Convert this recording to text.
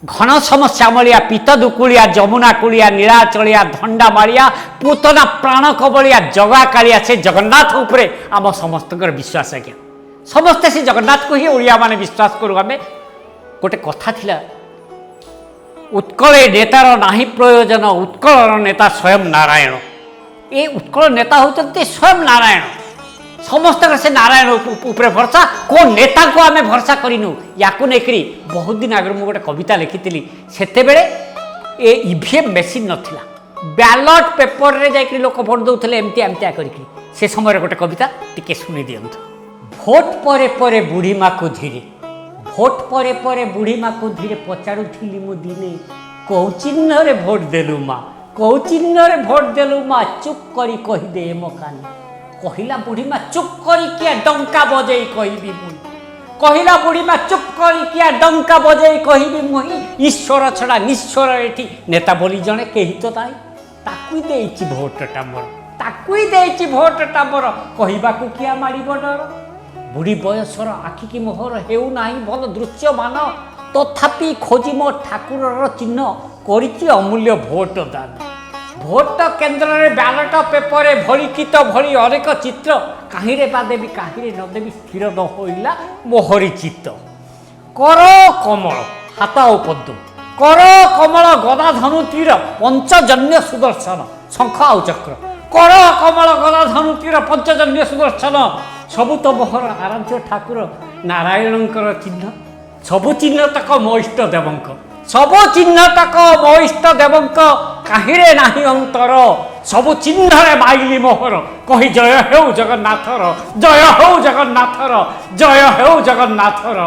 घन समस्यामलिया पीत दुकुलिया जमुना कुलिया नीलाचलिया धंडा मारिया पूतना प्राण कबलिया जगा कालिया से जगन्नाथ उपरे आम समस्त विश्वास आज्ञा समस्ते से जगन्नाथ को ही ओडिया माने विश्वास करूँ आम गोटे कथा थिला उत्कल नेतार नाही प्रयोजन उत्कल नेता स्वयं नारायण ये उत्कल नेता होते स्वयं नारायण समस्त से नारायण उपरे भरसा को नेता को आम भरसा करूँ या बहुत दिन आगे मुझे गोटे कविता लिखी से ये ईवीएम मेसीन नाला बैलेट पेपर रे जाकि लोक भोट दौले एमती एमतिया करके से समय गोटे कविता टिके शुणी दिंतु भोट परे परे बुढ़ी माँ को धीरे भोट परे परे बुढ़ी माँ को धीरे पचारूली मु दिने कौ चिन्ह रे भोट देलु माँ कौ चिन्ह रे भोट देलु माँ चुप करी कहीदे मो कानी कहला बुढ़ी माँ चुप करी किया डंका बजई कहबी मुई कहला बुढ़ी माँ चुप करी किया डंका बजई कहबी मुई ईश्वर छड़ा निश्चर एठी नेता बोली जड़े कही तो ताई ताकुई देइछि भोटटा मोर ताकुई देइछि भोटटा मोर कहबाकू किया मारिब डर बुढ़ी बयसर आखिकी मोहर हेउ नाही भल दृश्यमान तथापि खोजी मो ठाकुरर चिन्ह करिछि अमूल्य भोट दान भोट केन्द्र में बैलेट पेपर भलिकित भली अनेक चित्र कहीं बा देवी कहीं न देवी स्थिर न होइला मोहरी चित्त कर कमल हाथ पद्म कर कमल गदा धनु तीर पंचजन्य सुदर्शन शंख आउ चक्र कर कमल गदा धनु तीर पंचजन्य सुदर्शन सबु तो मोहर आराध्य ठाकुर नारायणकर चिन्ह सबु चिन्ह तक मो इष्ट देवंक सबु चिन्ह तक मो इष्ट देवंक कहीं नाही अंतर सबु चिन्ह रे माइली मोहर कही जय हेउ जगन्नाथर जय हेउ जगन्नाथर जय हेउ जगन्नाथर।